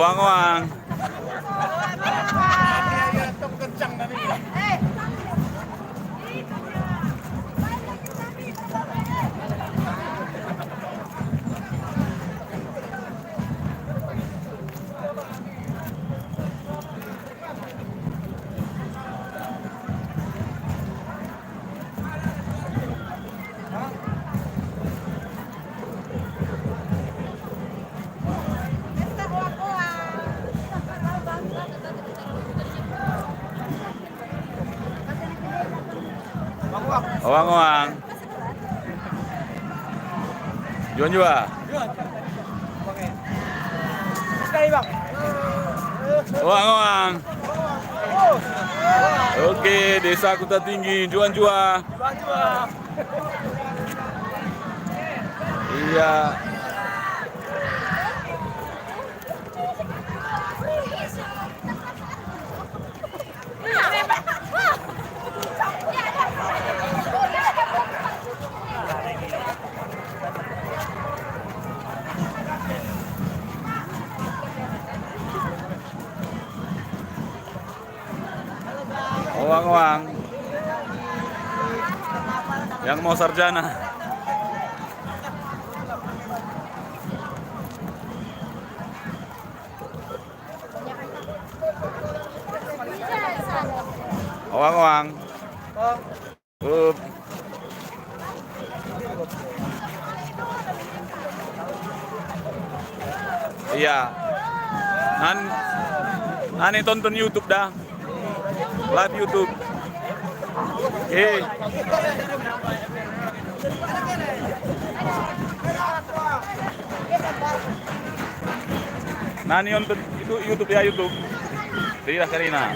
Oang-oang. Oang-oang. Juan juga. Sekali bang. Oang-oang. Oke, Desa Kuta Tinggi, Juan Jua. Iya. Oang-oang. Yang mau sarjana. Oang-oang. Iya. Nani tonton YouTube dah. Live YouTube. Nani nonton itu YouTube ya YouTube. Rira Karina.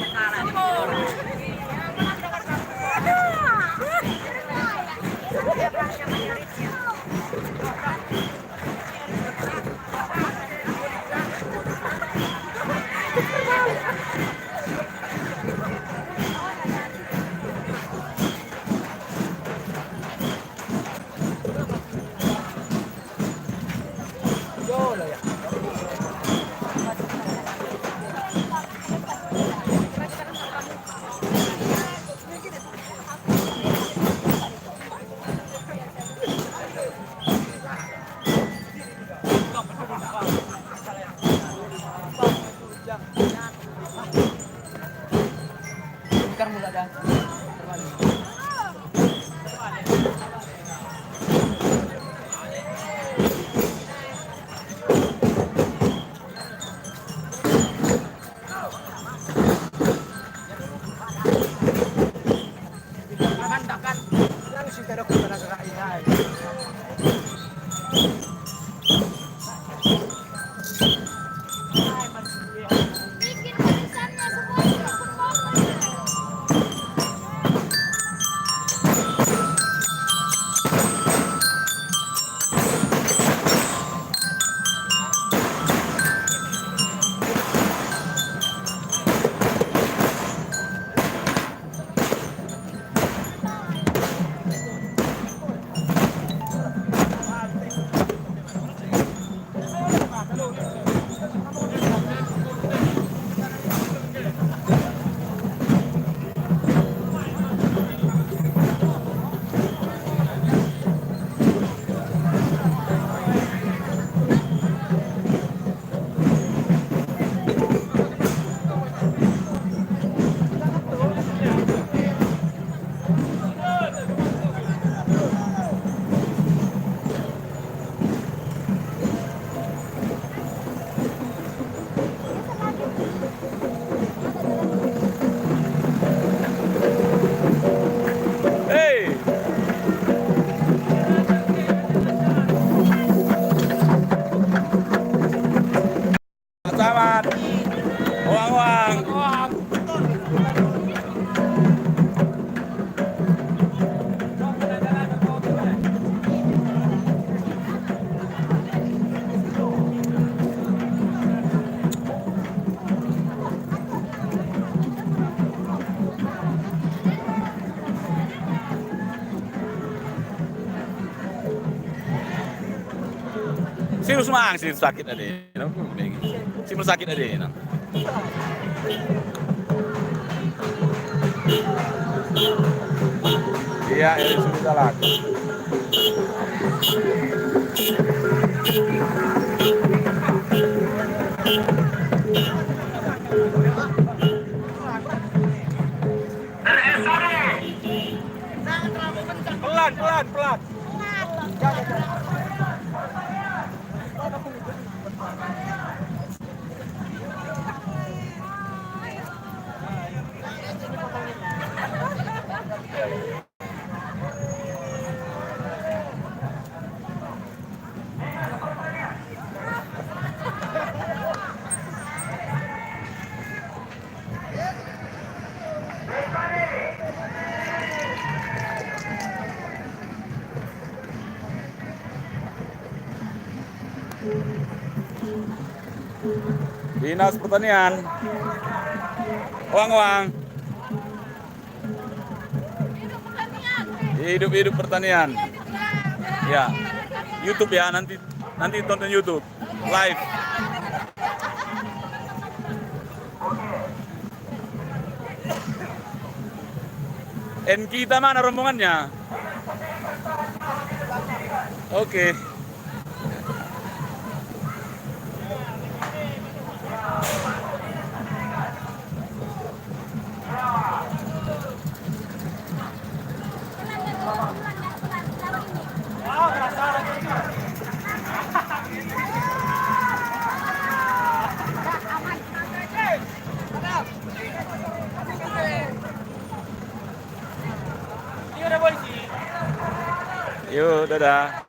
Selamat. Oang-oang. Sino sumang? Sino sakit ada? Simul sakit aja ya. Nah. Iya, ini sudah lagi. Pelan, pelan, pelan. Dinas Pertanian. Uang. Hidup pertanian. Ya. YouTube ya, nanti tonton YouTube live. Kita mana rombongannya? Oke. Yuk, dadah.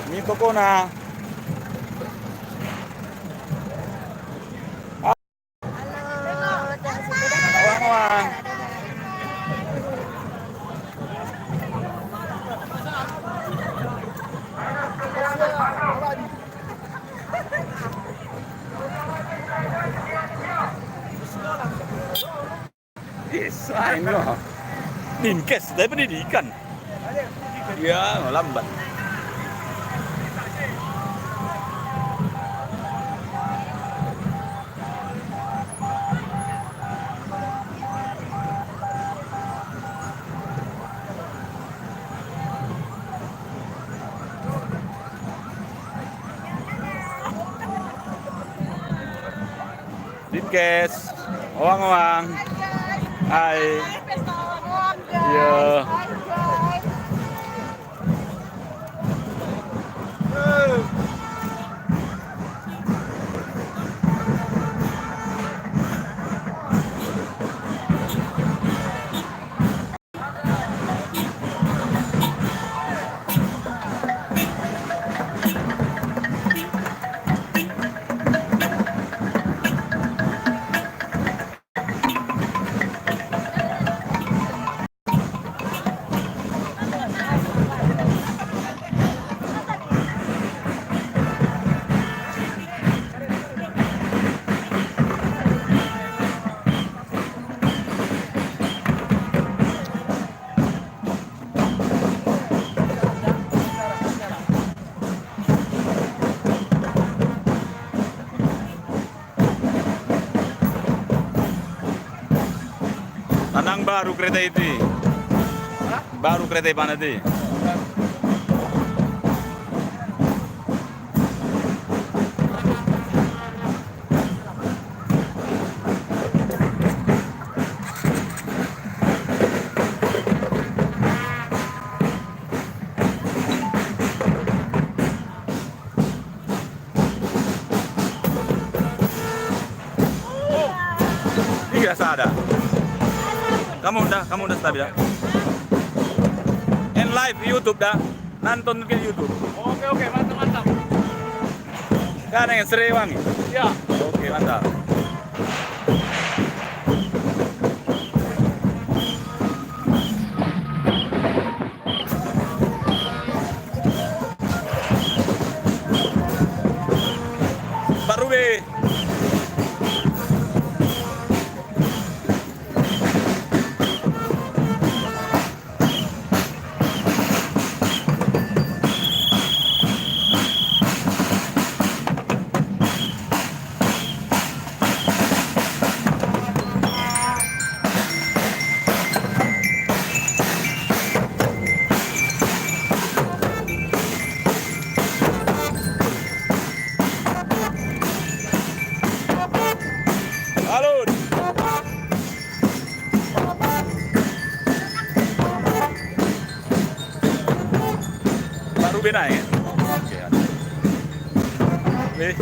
Ini toko na. Uang. Desain loh. Dinkes, tapi pendidikan. Iya, lambat. Dinkes, uang. Hai. Iya. Tanang baru kereta itu. Baru kereta mana itu? Ini biasa ada. Kamu udah stabil dah. En live YouTube dah. Nonton ke YouTube. Oke, mantap. Kan yang Serewangi. Ya. Oke, mantap. Pak Ruby. Ruben naik ya? Oke, ada. Nih.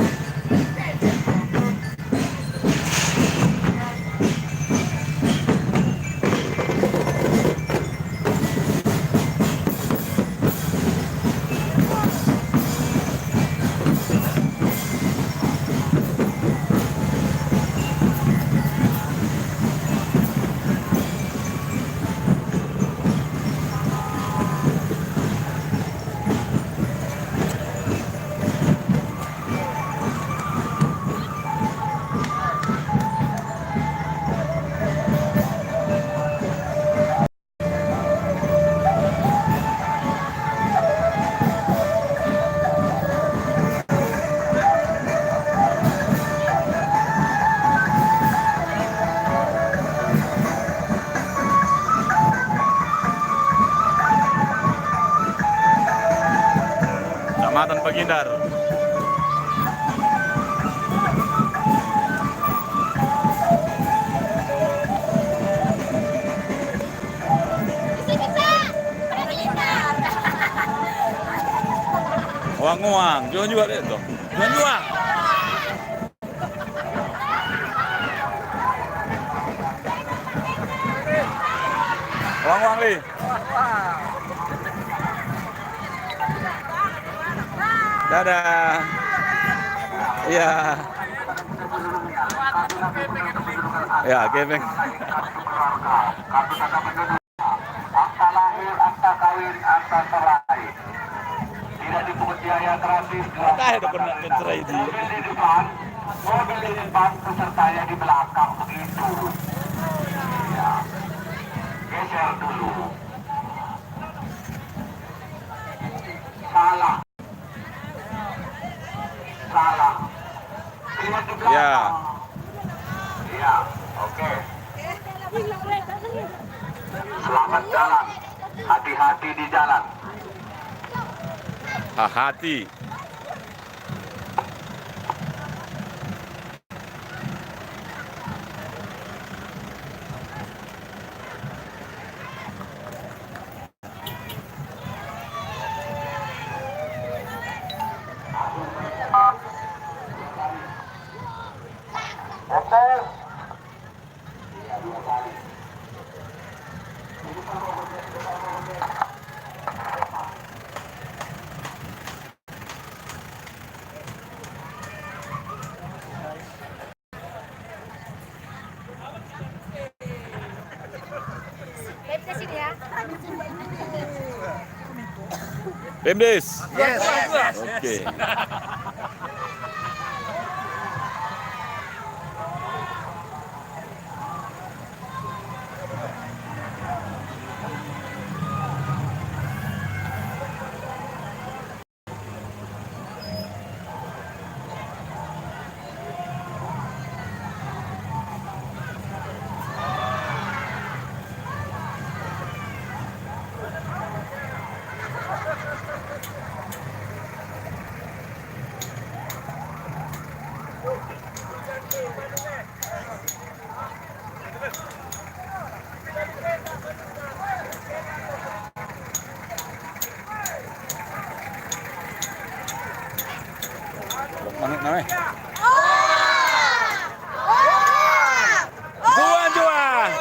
Kecamatan Pagindar. Uang-uang, jual-jual itu. Jual-jual. Uang-uang nih. Dadah. Iya. Ya, kepeng. Akta lahir, akta kawin, akta cerai. Tidak dipungut biaya gratis. Tahu udah pernah cerai di. Mobil di depan, pesertanya di belakang begitu. Ya. Geser dulu. Salah. Salah. Lihat di belakang. Ya. Iya, oke. Selamat jalan. Hati-hati di jalan. Hati. Oke. Pemdes. Yes. Oke. Mana namanya? Jual.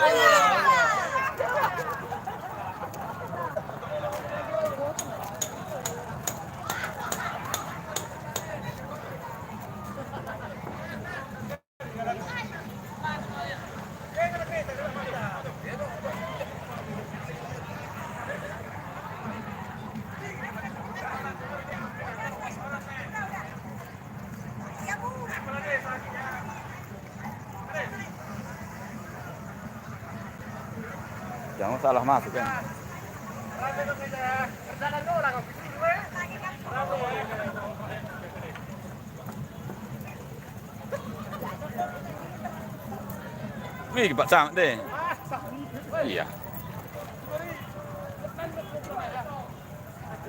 Jangan salah masuk kan. Wih, Pak Sam deh. Iya.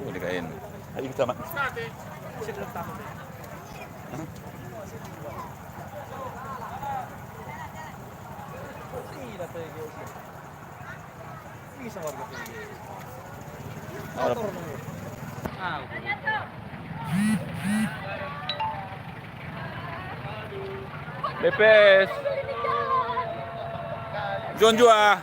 Dikain. Ayo kita mak. BPS. John Jua.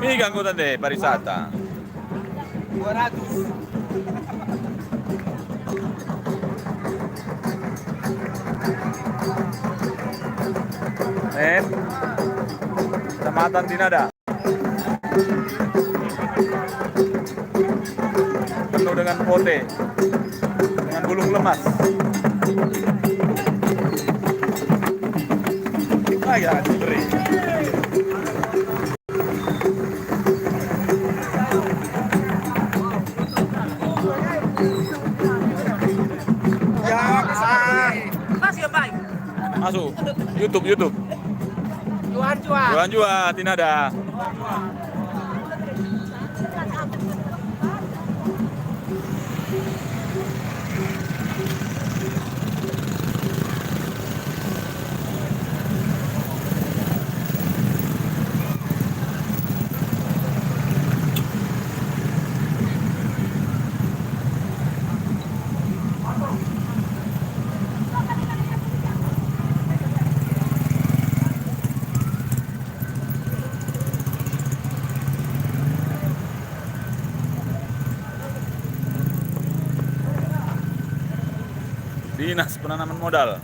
Ini gangguan deh pariwisata. 200. Kecamatan Tinada. Penuh dengan pote, dengan gulung lemas. Ya, diberi. Masuk YouTube. Juan Jua, Tinada. Dinas Penanaman Modal.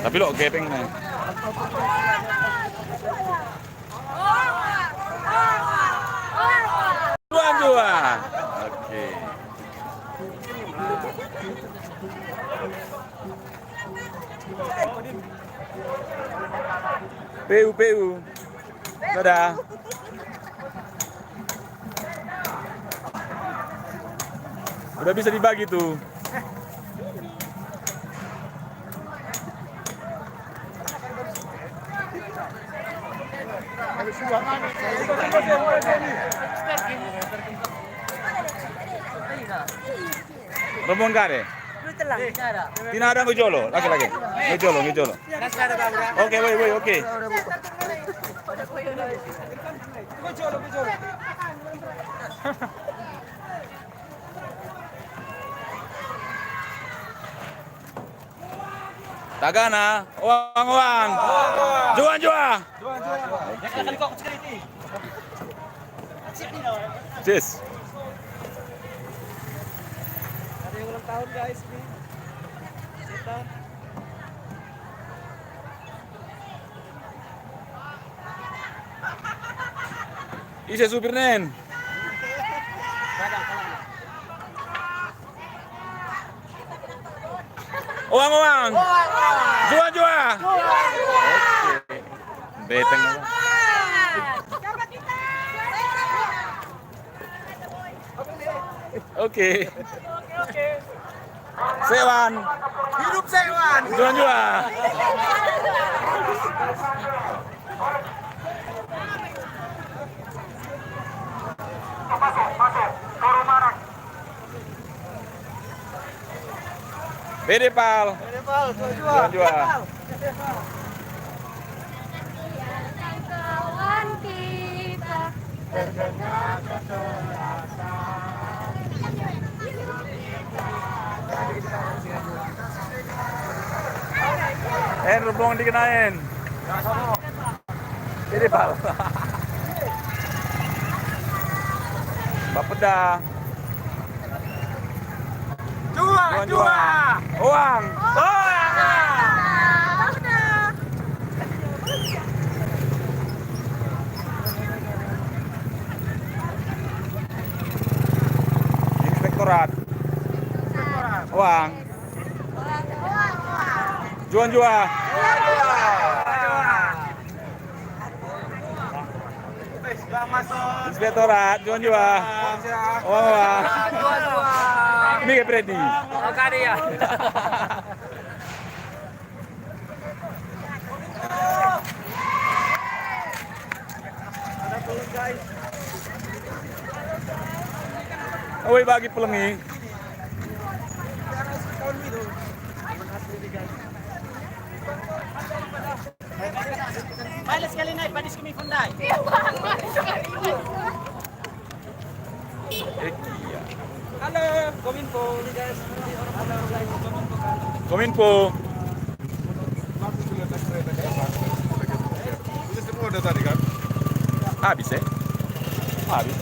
Tapi lo gepeng nih. Juan Jua. Oke. PU. Dadah. Udah bisa dibagi tuh. Rombongan kare. Tinada ngejolo, laki-laki. Ngejolo. Oke, woi, oke. Tagana, uang. Juan. Sis. Ada yang ulang tahun guys nih. Isi supir nen. Uang. Jual. Oke. Beteng. Oke. Sewan. Hidup Sewan. Jual. Bede pal. Jual. Kawan kita terdengar Rombongan dikenain. Bede pal. Bapeda. Jua. Uang. Inspektorat. Uang. Jua. Inspektorat. Jua. Uang. Ini kayak Freddy. Oi bagi pelengi. Balik sekali naik, padis kami fundai. Iya. Halo, Kominfo. Ini guys. Halo guys, Kominfo. Kominfo. Ini semua udah tadi kan? Habis ya? Habis.